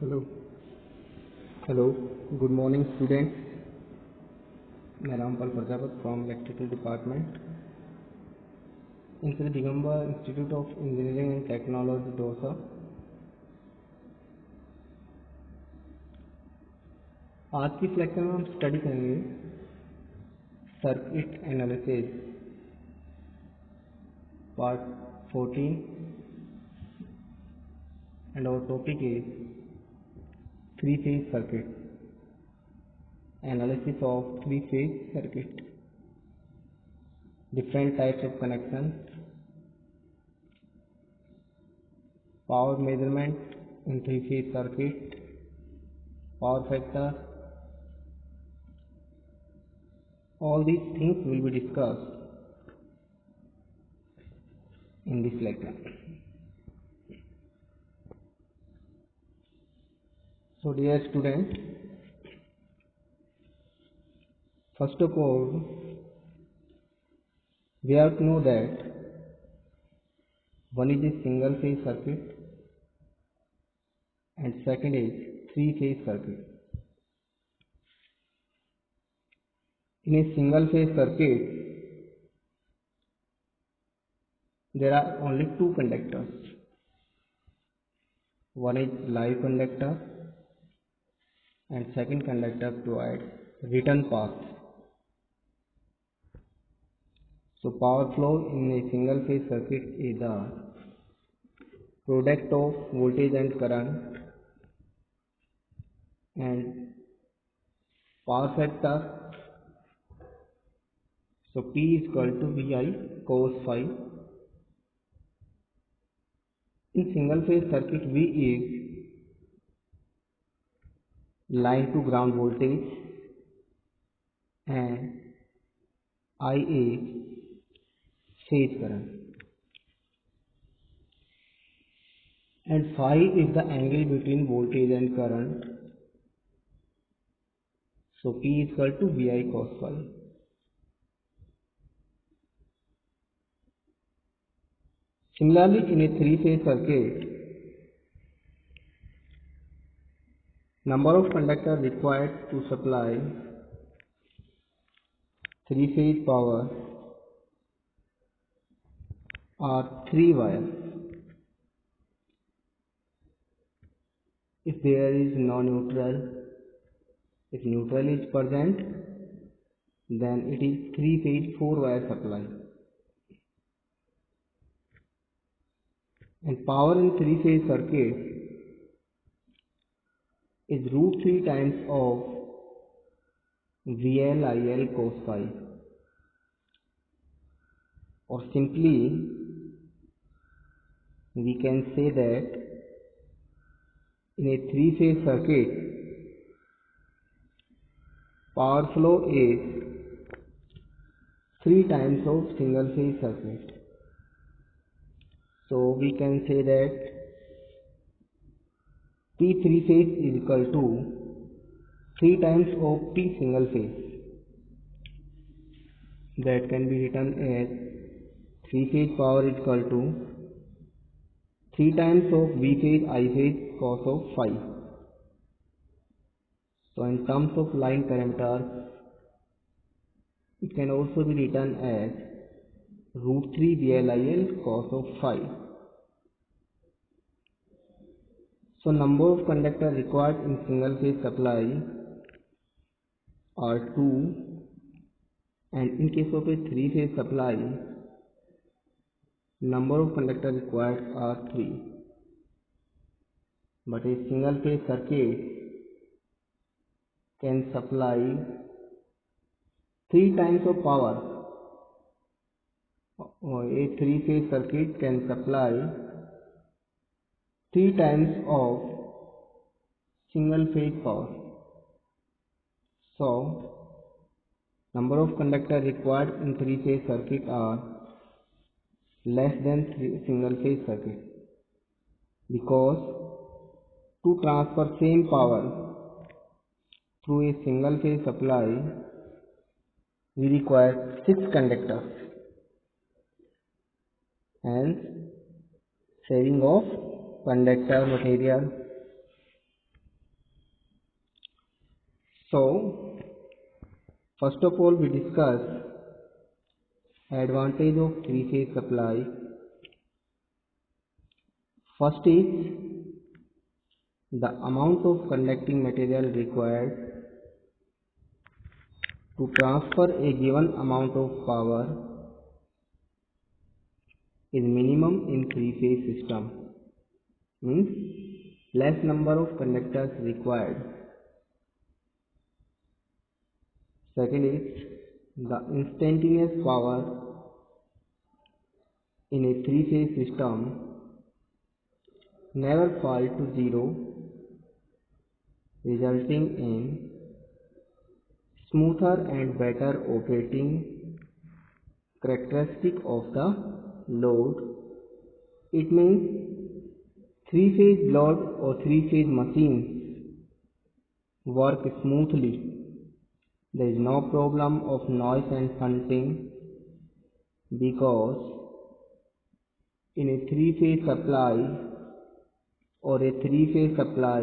Hello hello good morning students. मैं Rampal Prajapat from electrical department in Shri Digambar institute of engineering and technology Dausa. आज की इस lecture में हम स्टडी करेंगे circuit analysis part 14 and our topic is three phase circuit, analysis of three-phase circuit, different types of connection, power measurement in three-phase circuit, power factor. All these things will be discussed in this lecture. So dear students, first of all we have to know that one is a single phase circuit and second is three phase circuit. In a single phase circuit there are only two conductors. One is live conductor and second conductor provides return path. So power flow in a single phase circuit is the product of voltage and current, and power factor, so P is equal to VI cos phi. In single phase circuit V is line to ground voltage and I is phase current, and phi is the angle between voltage and current, so P is equal to VI cos phi. Similarly, in a three-phase circuit, number of conductors required to supply three-phase power are three wires. If there is no neutral, if neutral is present, then it is three-phase four-wire supply. And power in three-phase circuit is root 3 times of VL/IL cos phi, or simply we can say that in a three-phase circuit power flow is 3 times of single phase circuit. So we can say that P three phase is equal to 3 times of P single phase. That can be written as three phase power is equal to 3 times of V phase I phase cos of phi. So in terms of line parameters, it can also be written as root 3 VL/IL cos of phi. So number of conductors required in single phase supply are 2, and in case of a three phase supply number of conductors required are 3. But a single phase circuit can supply 3 times of power, or a three phase circuit can supply 3 times of single phase power. So number of conductors required in three phase circuit are less than single phase circuit, because to transfer same power through a single phase supply we require 6 conductors, hence saving of conductor material. So, first of all, we discuss advantage of three-phase supply. First is the amount of conducting material required to transfer a given amount of power is minimum in three-phase system, means less number of conductors required. Second is the instantaneous power in a three-phase system never fall to zero, resulting in smoother and better operating characteristic of the load. It means three-phase load or three-phase machines work smoothly. There is no problem of noise and hunting because in a three-phase supply or a three-phase supply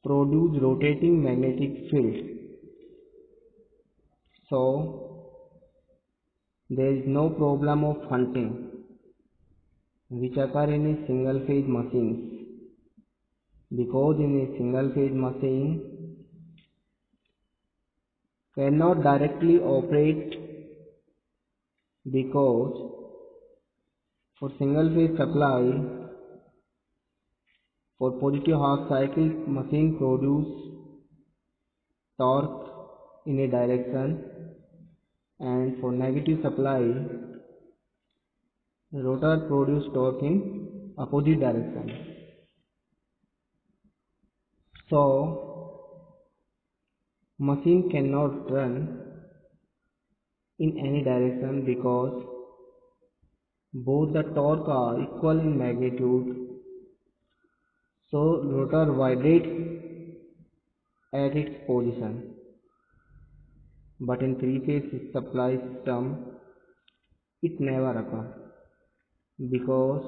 produce rotating magnetic field. So there is no problem of hunting which occur in a single phase machines, because in a single phase machine cannot directly operate, because for single phase supply for positive half cycle machine produce torque in a direction, and for negative supply rotor produce torque in opposite direction. So machine cannot run in any direction because both the torque are equal in magnitude. So rotor vibrates at its position. But in three-phase supply system it never occurs, because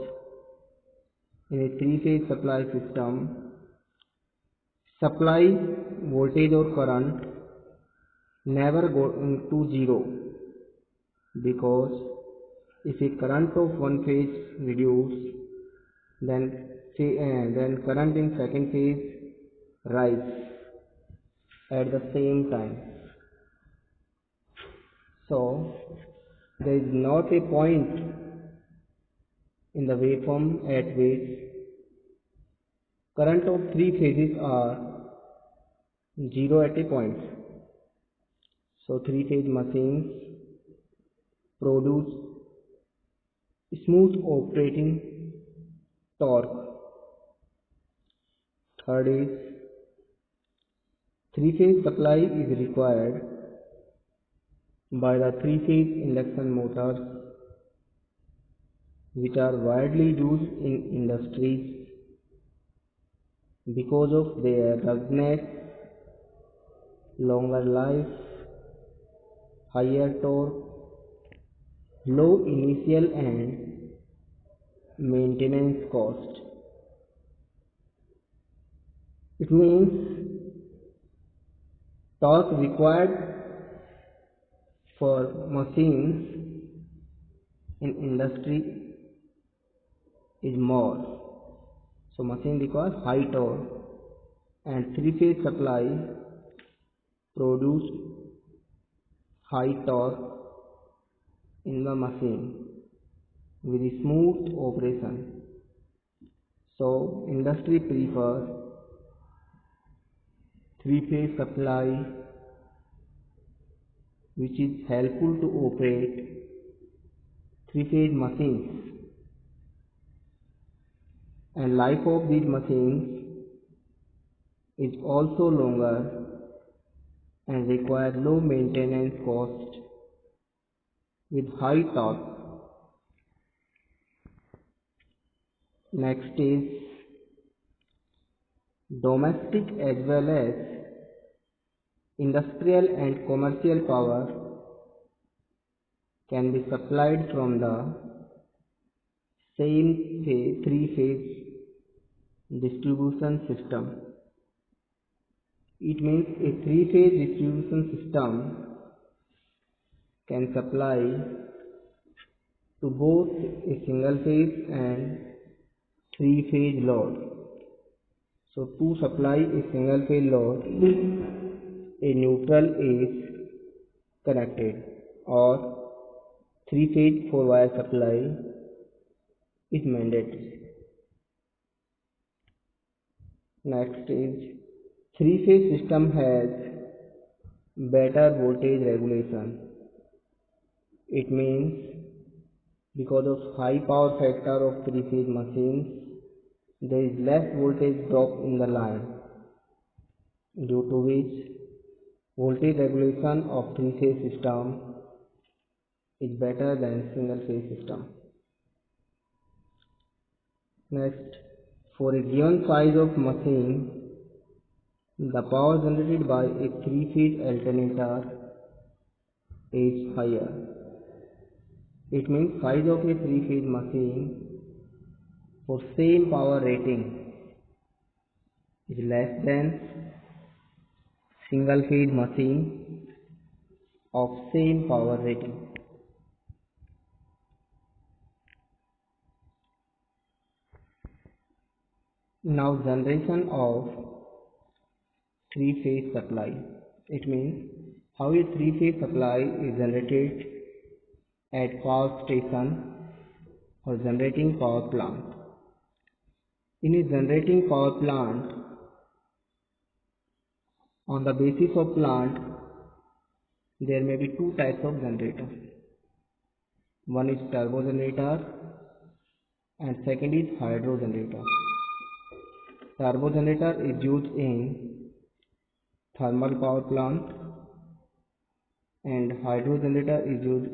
in a three-phase supply system supply voltage or current never go to zero, because if a current of one phase reduce, then current in second phase rise at the same time. So there is not a point in the waveform at which current of three phases are zero at a point. So three-phase machines produce smooth operating torque. Third is three-phase supply is required by the three-phase induction motors which are widely used in industries because of their ruggedness, longer life, higher torque, low initial and maintenance cost. It means torque required for machines in industry is more. So machine requires high torque, and three-phase supply produce high torque in the machine with a smooth operation. So industry prefers three-phase supply which is helpful to operate three-phase machines, and life of these machines is also longer and require low maintenance cost with high torque. Next is domestic as well as industrial and commercial power can be supplied from the same three-phase distribution system. It means a three-phase distribution system can supply to both a single phase and three-phase load. So to supply a single phase load, a neutral is connected, or three-phase 4-wire supply is mandatory. Next is three-phase system has better voltage regulation. It means because of high power factor of three-phase machines, there is less voltage drop in the line, due to which voltage regulation of three-phase system is better than single-phase system. Next, for a given size of machine, the power generated by a three-phase alternator is higher. It means size of a three-phase machine for same power rating is less than single phase machine of same power rating. Now generation of three-phase supply. It means how a three-phase supply is generated at power station or generating power plant. In a generating power plant, on the basis of plant, there may be two types of generator. One is turbo generator and second is hydro generator. Turbo generator is used in thermal power plant and hydro generator is used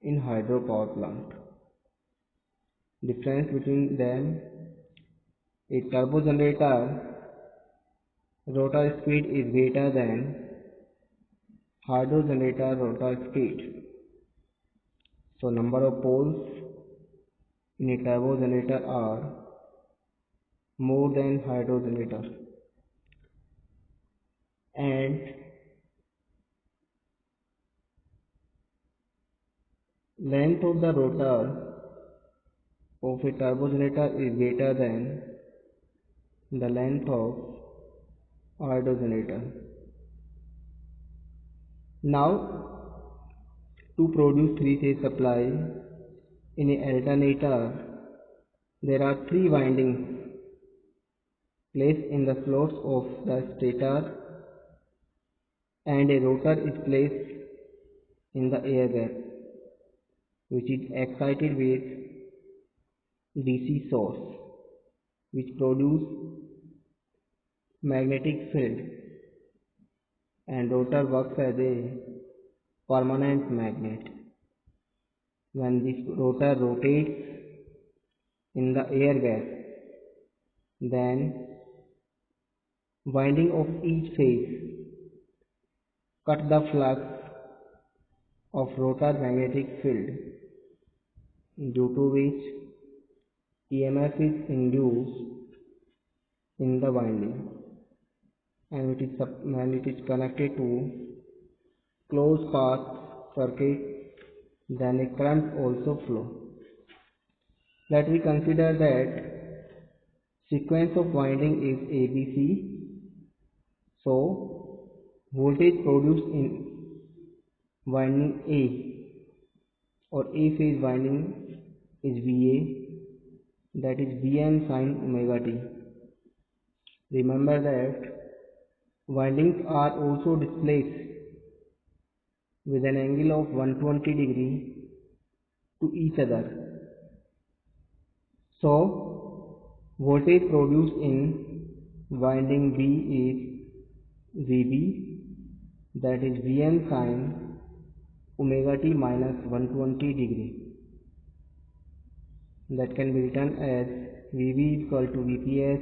in hydro power plant. Difference between them: a turbo generator rotor speed is greater than hydro generator rotor speed. So number of poles in a turbo generator are more than hydro generator, and length of the rotor of a turbo generator is greater than the length of hydro generator. Now, to produce three-phase supply in an alternator, there are three windings placed in the slots of the stator, and a rotor is placed in the air gap, which is excited with DC source, which produce magnetic field, and rotor works as a permanent magnet. When this rotor rotates in the air gap, then winding of each phase cut the flux of rotor magnetic field, due to which EMF is induced in the winding, and when it is connected to closed path circuit, then a current also flow. Let me consider that sequence of winding is ABC. So voltage produced in winding A or A phase winding is VA, that is Vm sin omega t. Remember that windings are also displaced with an angle of 120 degree to each other. So voltage produced in winding B is VB, that is Vm sin omega t minus 120 degree. That can be written as VB equal to VPS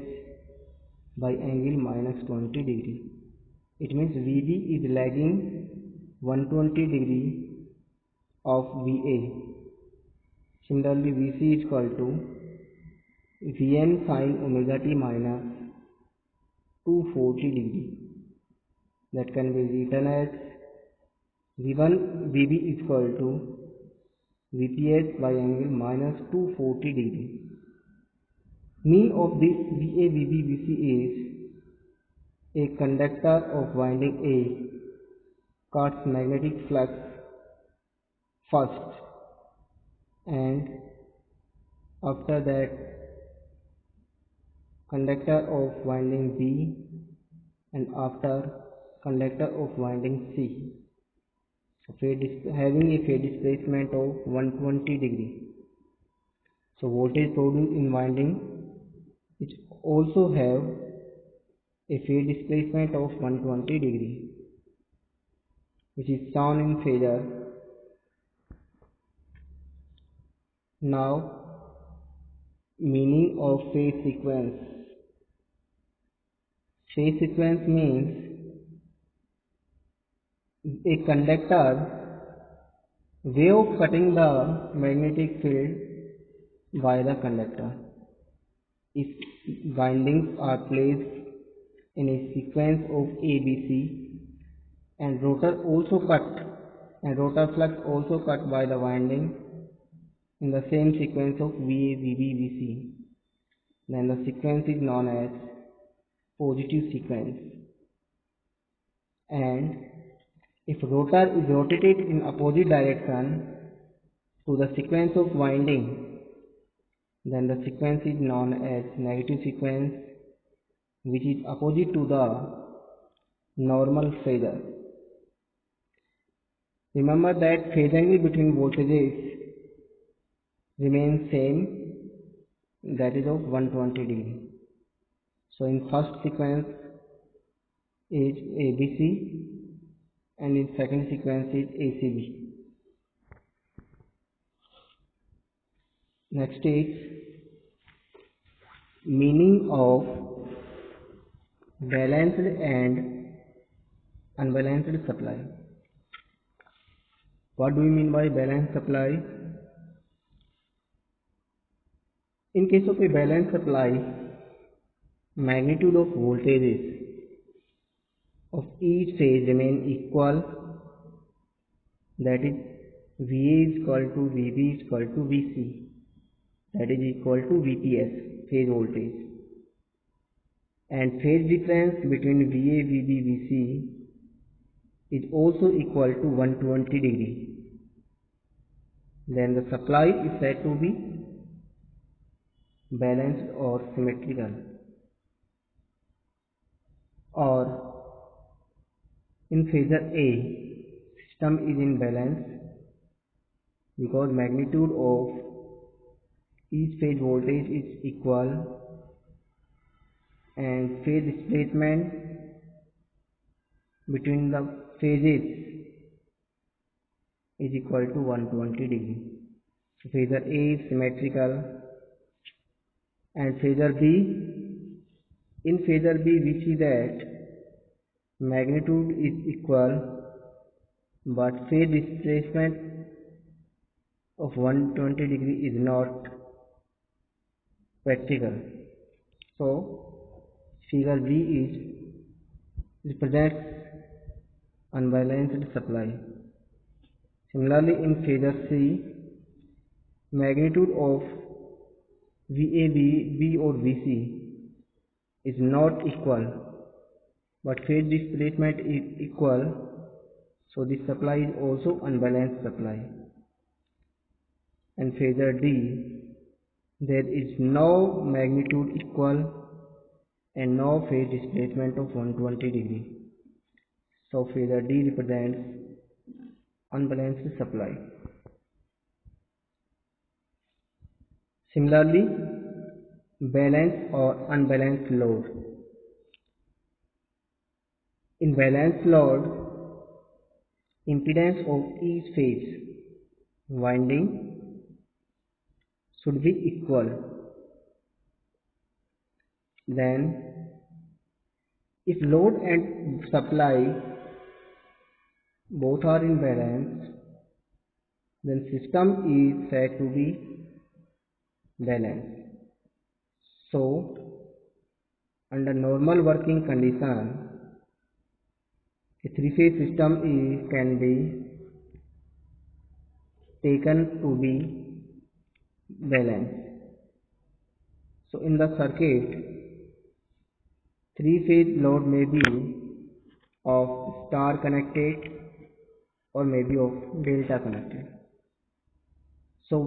by angle minus 20 degree. It means VB is lagging 120 degree of VA. Similarly, VC is equal to Vm sin omega t minus 240 degree. That can be written as V1 VB is equal to VPS by angle minus 240 degree. Mean of this VA VB VC is a conductor of winding A cuts magnetic flux first, and after that conductor of winding B, and after conductor of winding C. So having a phase displacement of 120 degree. So voltage produced in winding it also have a phase displacement of 120 degree, which is shown in phasor. Now, meaning of phase sequence. Phase sequence means a conductor way of cutting the magnetic field by the conductor. If windings are placed in a sequence of ABC and rotor flux also cut by the winding in the same sequence of VA, VB, VC, then the sequence is known as positive sequence. And if rotor is rotated in opposite direction to the sequence of winding, then the sequence is known as negative sequence, which is opposite to the normal phasor. Remember that phase angle between voltages remains same, that is of 120 degree. So in first sequence is ABC and in second sequence is ACB. Next is meaning of balanced and unbalanced supply. What do we mean by balanced supply? In case of a balanced supply, magnitude of voltages of each phase remain equal, that is VA is equal to VB is equal to VC, that is equal to VPS, phase voltage, and phase difference between VA, VB, VC is also equal to 120 degree. Then the supply is said to be balanced or symmetrical. Or in phasor A, system is in balance because magnitude of each phase voltage is equal and phase displacement between the phases is equal to 120 degree. So phasor A is symmetrical. And phasor B, in phasor B we see that magnitude is equal but phase displacement of 120 degree is not practical. So figure B represents unbalanced supply. Similarly, in phasor C, magnitude of VA, B or VC is not equal, but phase displacement is equal, so this supply is also unbalanced supply. And phasor D, there is no magnitude equal and no phase displacement of 120 degree. So phasor D represents unbalanced supply. Similarly, balanced or unbalanced load. In balanced load, impedance of each phase winding should be equal. Then, if load and supply both are in balance, then system is said to be balanced. So Under normal working condition, a three-phase system can be taken to be balanced. So in the circuit, three-phase load may be of star connected or may be of delta connected. So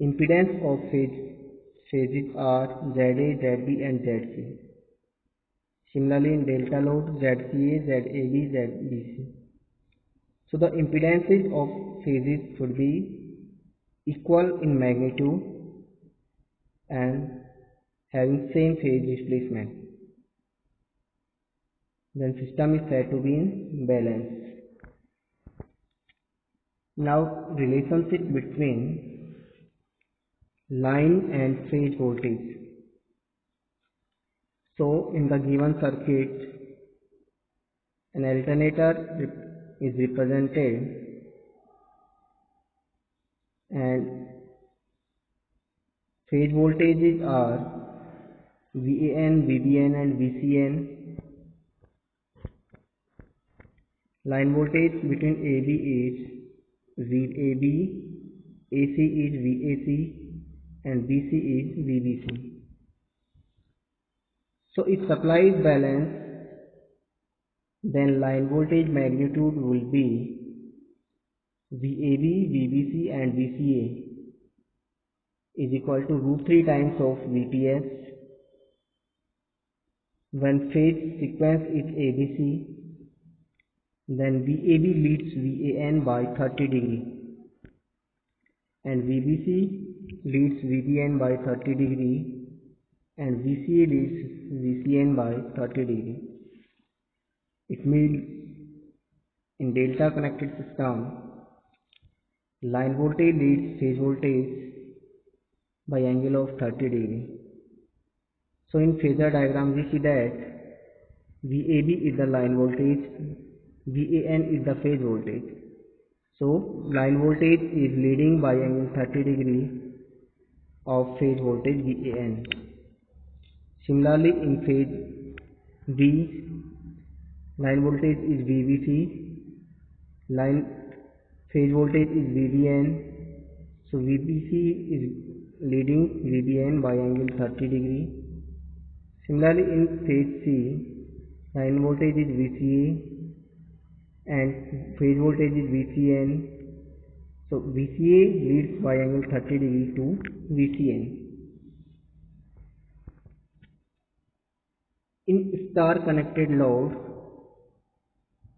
impedance of phases are ZA, ZB and ZC. Similarly in delta load, ZCA, ZAB, ZBC. So the impedances of phases should be equal in magnitude and having same phase displacement. Then system is said to be in balance. Now relationship between line and phase voltage. So in the given circuit, an alternator is represented and phase voltages are VAN, VBN and VCN. Line voltage between AB is VAB, AC is VAC and BC is VBC. So if supply is balanced, then line voltage magnitude will be VAB, VBC and VCA is equal to √3 times of VTS. When phase sequence is ABC, then VAB leads VAN by 30 degree and VBC leads VBN by 30 degree and VCA leads VCN by 30 degree. It means in delta connected system, line voltage leads phase voltage by angle of 30 degree. So in phasor diagram we see that VAB is the line voltage, VAN is the phase voltage. So line voltage is leading by angle 30 degree of phase voltage VAN. Similarly in phase B, line voltage is VBC, phase voltage is VBN. So VBC is leading VBN by angle 30 degree. Similarly in phase C, line voltage is VCA and phase voltage is VCN. So VCA leads by angle 30 degree to VCN. In star connected load,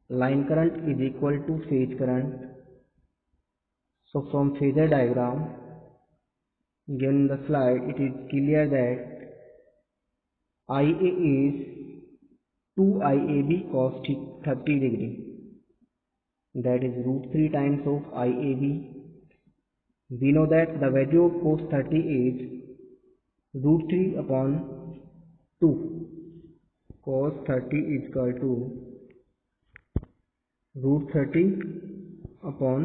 line current is equal to phase current. So from phasor diagram given in the slide, it is clear that IA is 2IAB cos 30 degree. That is √3 times of IAB. We know that the value of cos 30 is √3 upon 2. Cos 30 is equal to √3 upon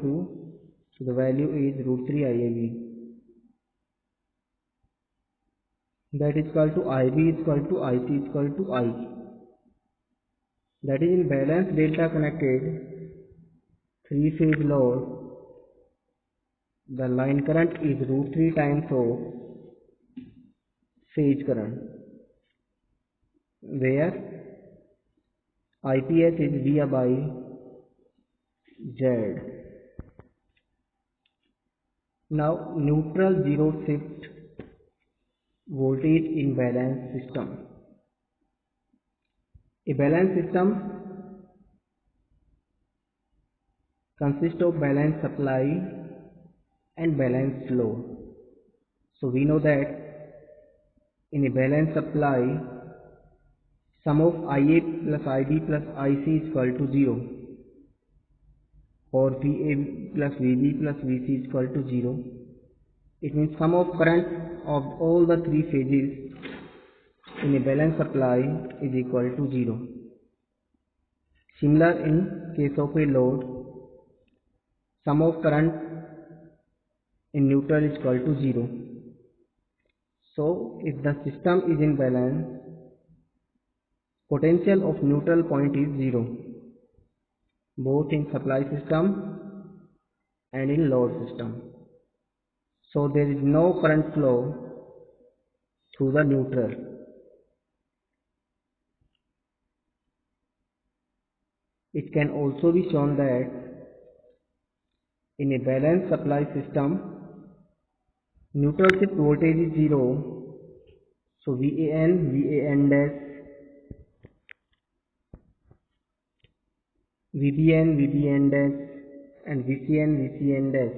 2. So the value is √3 IAB. That is equal to IB is equal to IC is equal to I. That is in balanced delta connected three phase load, the line current is √3 times of phase current, where IPS is V by Z. Now neutral zero shift voltage in balanced system. A balanced system consists of balanced supply and balanced load. So we know that in a balanced supply, sum of IA plus IB plus IC is equal to 0, or VA plus VB plus VC is equal to 0. It means sum of current of all the three phases in a balanced supply is equal to 0. Similar in case of a load, sum of current in neutral is equal to 0. So if the system is in balance, potential of neutral point is 0, both in supply system and in load system. So there is no current flow through the neutral. It can also be shown that in a balanced supply system, neutral shift voltage is 0. So VAN, VAN dash, VBN, VBN dash, and VCN, VCN dash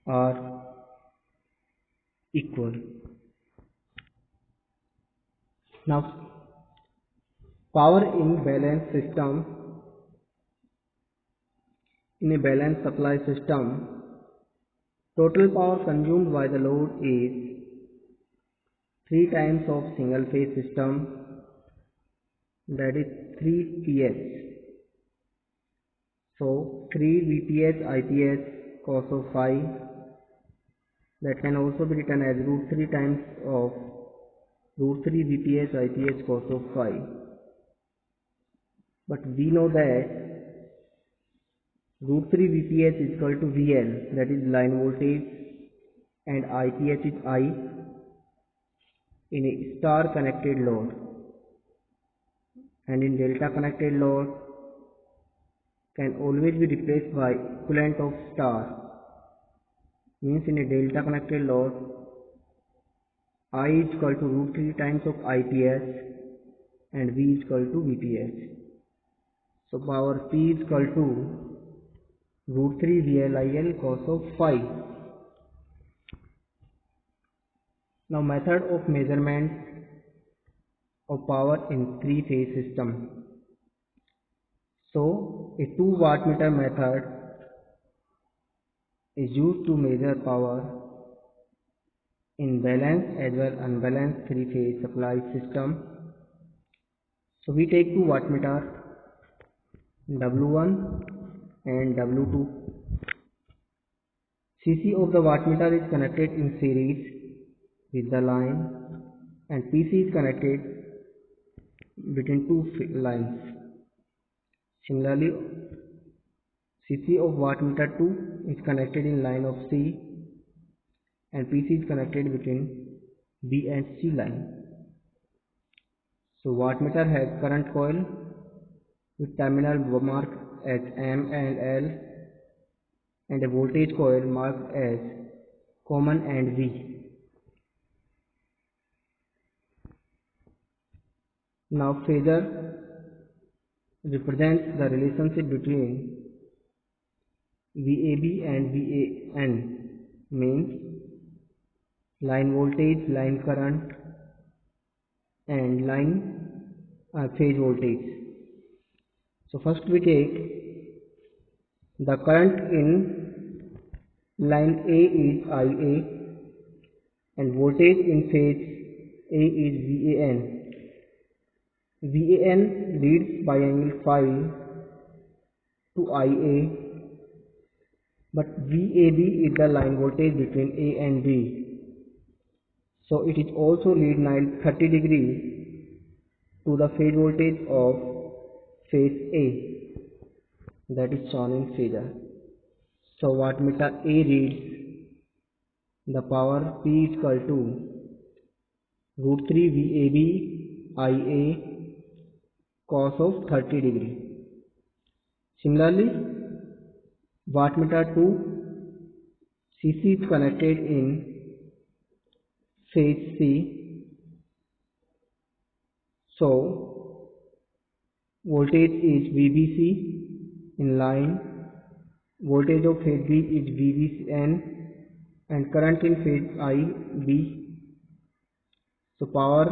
are equal. Now, power in balanced system, in a balanced supply system, total power consumed by the load is 3 times of single phase system, that is 3 PS. So 3 VPS IPS cos of phi, that can also be written as root 3 times of root 3 VPS IPS cos of phi. But we know that root 3 VPS is equal to VL, that is line voltage, and IPS is I in a star connected load, and in delta connected load can always be replaced by equivalent of star. Means in a delta connected load, I is equal to root 3 times of IPS and V is equal to VPS. So power P is equal to root 3 VLIL cos of phi. Now method of measurement of power in 3-phase system. So a 2 wattmeter method is used to measure power in balanced as well unbalanced 3-phase supply system. So we take 2 wattmeter W1 and W2. CC of the wattmeter is connected in series with the line, and PC is connected between 2 lines. Similarly, CC of wattmeter 2 is connected in line of C, and PC is connected between B and C line. So wattmeter has current coil with terminal marked as M and L, and a voltage coil marked as common and V. Now phasor represents the relationship between VAB and VAN, means line voltage, line current, and line phase voltage. So first we take the current in line A is IA, and voltage in phase A is VAN. VAN leads by angle phi to IA, but VAB is the line voltage between A and B. So it is also lead 30 degree to the phase voltage of phase A, that is shown in phasor. So wattmeter A reads the power P is equal to root 3 VAB IA cos of 30 degree. Similarly, wattmeter 2 CC is connected in phase C. So voltage is VBC in line, voltage of phase B is VBN, and current in phase IB. So power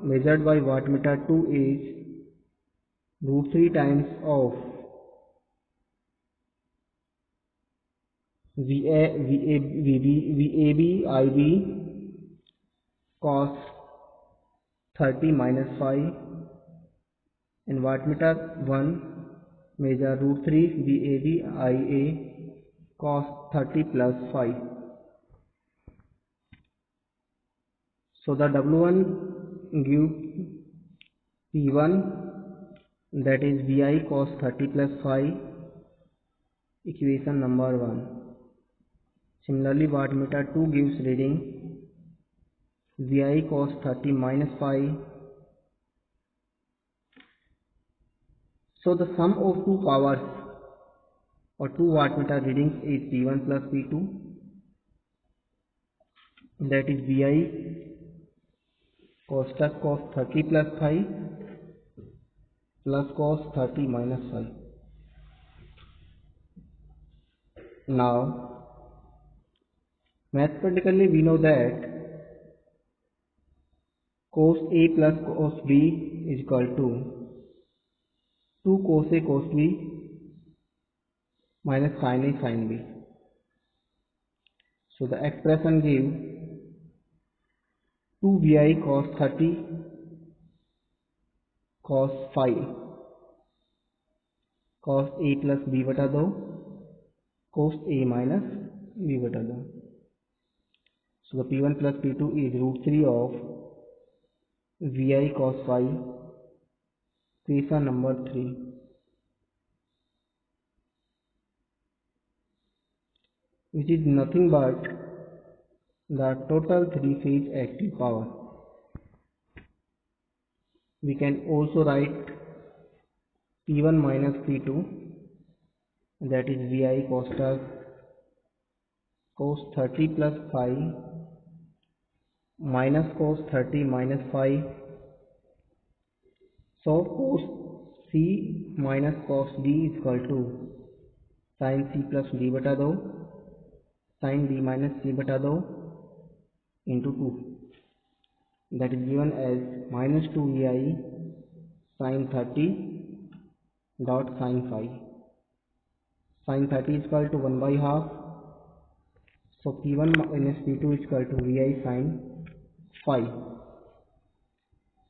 measured by wattmeter 2 is root 3 times of VAB IB cos 30 minus phi, and wattmeter 1 measure root 3 VAB IA cos 30 plus phi. So the W1 give P1, that is VI cos 30 plus phi, equation number 1. Similarly, wattmeter 2 gives reading VI cos 30 minus phi. So the sum of two powers or two wattmeter readings is P1 plus P2, that is VI cos 30 plus phi plus cos 30 minus phi. Now mathematically we know that cos A plus cos B is equal to 2 cos A cos B minus sin A sin B. So the expression gives 2 VI cos 30 cos phi cos A plus B बटा 2 cos A minus B बटा 2. So the P1 plus P2 is root 3 of VI cos phi, equation number 3. Which is nothing but the total three-phase active power. We can also write P1 minus P2, that is VI cos 30 plus phi minus cos 30 minus phi. So cos C minus cos D is equal to sin C plus D बटा 2 sin D minus C बटा 2 into 2, that is given as minus 2 VI sin 30 dot sin phi. Sin 30 is equal to 1 by half. So P1 minus P2 is equal to VI sin phi.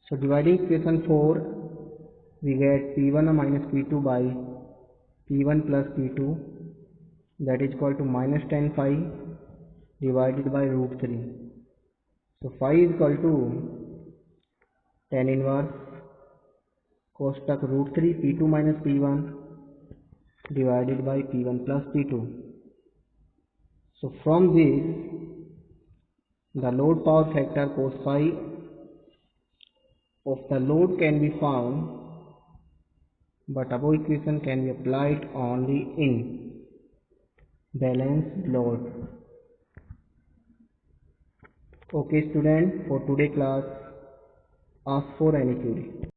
So dividing equation 4, we get P1 minus P2 by P1 plus P2, that is equal to minus tan phi divided by root 3. So phi is equal to tan inverse cosec root 3 P2 minus P1 divided by P1 plus P2. So from this, the load power factor cos phi of the load can be found, but above equation can be applied only in balanced load. Okay student, for today class, ask for any query.